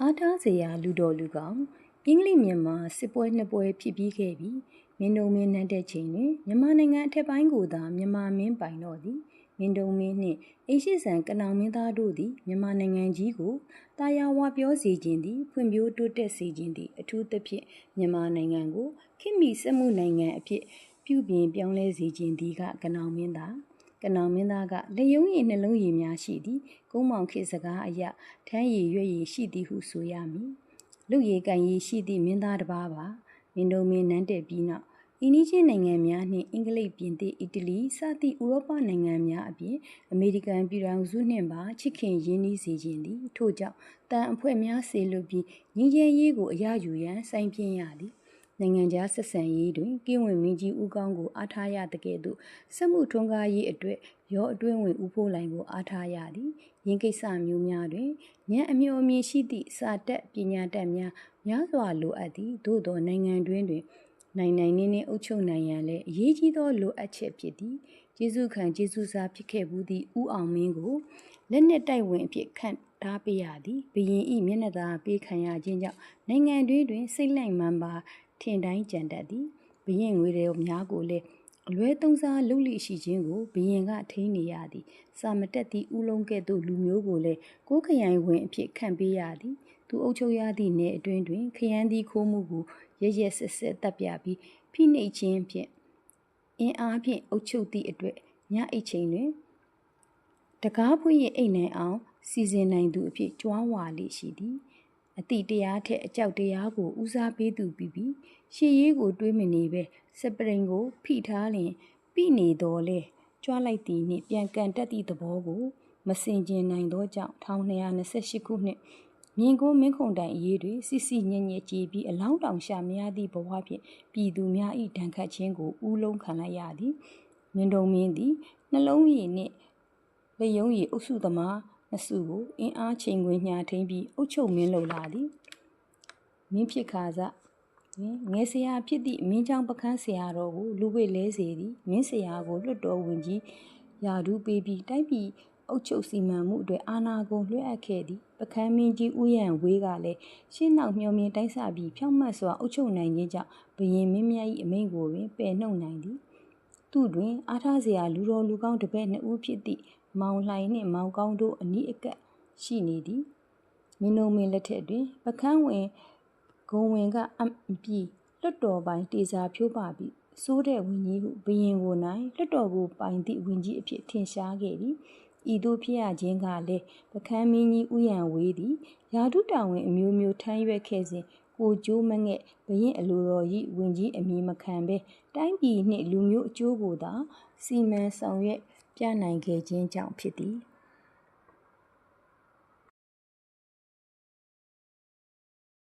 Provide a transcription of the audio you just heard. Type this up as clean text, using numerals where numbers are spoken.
အားထားစရာလူတော်လူကောင်အင်္ဂလိပ်မြန်မာစစ်ပွဲနှစ်ပွဲဖြစ်ပြီးခဲ့ပြီးမင်းတုံမင်းနှံတဲ့ချိန်တွင်မြန်မာနိုင်ငံအထက်ပိုင်းကိုသာမြန်မာမင်းပိုင်တော့သည်မင်းတုံမင်းနှင့်အိရှိဆန်ကနောင်မင်းသားတို့သည်မြန်မာနိုင်ငံကြီးကိုတာယာဝပြောစေခြင်းသည်ဖွံ့ဖြိုးတိုးတက်စေခြင်းသည်အထူးသဖြင့်မြန်မာနိုင်ငံကိုခေတ်မီစက်မှုနိုင်ငံအဖြစ်ပြုပြင်ပြောင်းလဲစေခြင်းသည်ကကနောင်မင်းသားကနောင်မင်းသားကလက်ယုံရည်နှလုံးရည်များရှိသည်ကုန်းမောင်ခေစကားအရထမ်းရည်ရွက်ရည်ရှိသည်ဟုဆိုရမည်လူရည်ကန်ရည်ရှိသည့်မင်းသားတစ်ပါးပါမင်းတို့မင်းနန်းတက်ပြီးနောက်အင်းနီးချင်းနိုင်ငံများနှင့်အင်္ဂလိပ်ပြင်သစ်အီတလီစသည့်ဥရောပနိုင်ငံများအပြင်အမေရိကန်ပြည်ထောင်စုနှင့်ပါချစ်ခင်ရင်းနှီးစေခြင်းသည်ထို့ကြောင့်တန်အဖွဲ့များဆေလွတ်ပြီးငြိမ်းချမ်းရေးကိုအရယူရန်စိုင်းပြင်းရသည်နိုင်ငံခြားဆက်ဆံရေးတွင်ကင်းဝင်မင်းကြီးဦးကောင်းကိုအားထားရတဲ့ကဲ့သို့စက်မှုထွန်းကားရေးအတွက်ရောအတွင်းဝင်ဦးဖိုးလိုင်ကိုအားထားရသည်ရင်းကိစ္စမျိုးများတွင်ဉာဏ်အမျှော်အမြင်ရှိသည့်စာတက်ပညာတတ်များစွာလိုအပ်သည်သို့သောနိုင်ငံတွင်နိုင်နှင်းအုပ်ချုပ်နိုင်ရန်လည်းအရေးကြီးသောလိုအပ်ချက်ဖြစ်သည်ကျေးဇူးခံကျေးဇူးစားဖြစ်ခဲ့မှုသည့်ဦးအောင်မင်းကိုလက်နက်တိုက်ဝင်အဖြစ်ခန့်ထားပေးရသည်ဘရင်ဤမျက်နှာသာပေးခံရခြင်းကြောင့်နိုင်ငံတွင်စိတ်လိုက်မှန်ပါထင်တိုင်းကြံတတ်သည်ဘရင်ငွေတွေများကိုလည်းအလွဲသုံးစားလုပ်လိရှိခြင်းကိုဘရင်ကထိန်းနေရသည်စာမတက်သည့်ဦးလုံးကဲ့သို့လူမျိုးကိုလည်းကိုယ်ခရိုင်ဝင်အဖြစ်ခန့်ပေးရသည်သူအုပ်ချုပ်ရသည့်နယ်အတွင်းတွင်ခရမ်းသည့်ခိုးမှုကိုရက်ဆက်တပ်ပြပြီးဖိနှိပ်ခြင်းဖြင့်အင်အားဖြင့်အုပ်ချုပ်သည့်အတွက်ညအိတ်ချိန်တွင်တကားဖွင့်ရအိတ်နိုင်အောင်စီစဉ်နိုင်သူအဖြစ်ကြွားဝါလိရှိသည်အတိတရားထက်အကြောက်တရားကိုဦးစားပေးသူပြီးရှေ့ရေးကိုတွေးမနေပဲစပရင်ကိုဖိထားလျင်ပြိနေတော်လဲကြွားလိုက်သည်နှင့်ပြန်ကန်တက်သည့်သဘောကိုမစင်ကျင်နိုင်သောကြောင့်1228ခုနှစ်မြင်းကိုမင်းခုန်တိုင်အရေးတွေစစ်စစ်ညံ့ညံ့ကြည်ပြီးအလောင်းတောင်ရှာမရသည့်ဘဝဖြင့်ပြည်သူများ၏ဒဏ်ခတ်ခြင်းကိုဦးလုံးခံလိုက်ရသည်မင်းတုံမင်းသည်နှလုံးရည်နှင့်လက်ယုံရည်အုပ်စုသမားနှစ်စုကိုအင်အားချိန်ခွင်ညာထိန်ပြီးအုပ်ချုပ်မင်းလုပ်လာသည်မင်းဖြစ်ခါစငယ်ဆရာဖြစ်သည့်မင်းချောင်းပခန်းဆရာတော်ကိုလူဝိလဲစေသည်မင်းဆရာကိုလွတ်တော်ဝင်ကြီးယာဒူးပေးပြီးတိုက်ပြီးအုပ်ချုပ်စီမံမှုအတွက်အာဏာကိုလွှဲအပ်ခဲ့သည်ပခန်းမင်းကြီးဦးရန်ဝေးကလည်းရှင်းနောက်မျှော်မြင်တိုက်ဆပြီးဖြောင့်မတ်စွာအုပ်ချုပ်နိုင်ခြင်းကြောင့်ဘရင်မင်းမြတ်၏အမိန့်ကိုပင်ပယ်နှုတ်နိုင်သည်သူတွင်အားထားစရာလူတော်လူကောင်းတစ်ပည့်နှစ်ဦးဖြစ်သည့်မောင်လှိုင်နှင့်မောင်ကောင်းတို့အနီးအကပ်ရှိနေသည်မင်းတို့မင်းလက်ထက်တွင်ပခန်းဝင်ဂုံဝင်ကအပြီးလွတ်တော်ပိုင်းတေစာဖြိုးပါပြီးစိုးတဲ့ဝင်ကြီးဟုဘရင်ကိုနိုင်လွတ်တော်ကိုပိုင်သည့်ဝင်ကြီးအဖြစ်ထင်ရှားခဲ့သည်ဤသို့ဖြစ်ရခြင်းကလည်းပခန်းမင်းကြီးဦးရန်ဝေးသည်ယာဒုတာဝန်အမျိုးမျိုးထမ်းရွက်ခဲ့စဉ်ကိုကျိုးမငဲ့ဘရင်အလိုတော်၏ဝင်ကြီးအမည်မခံဘဲတိုင်းပြည်နှင့်လူမျိုးအကျိုးကိုသာစီမံဆောင်ရွက်ပြနိုင်ခဲ့ခြင်းကြောင့်ဖြစ်သည်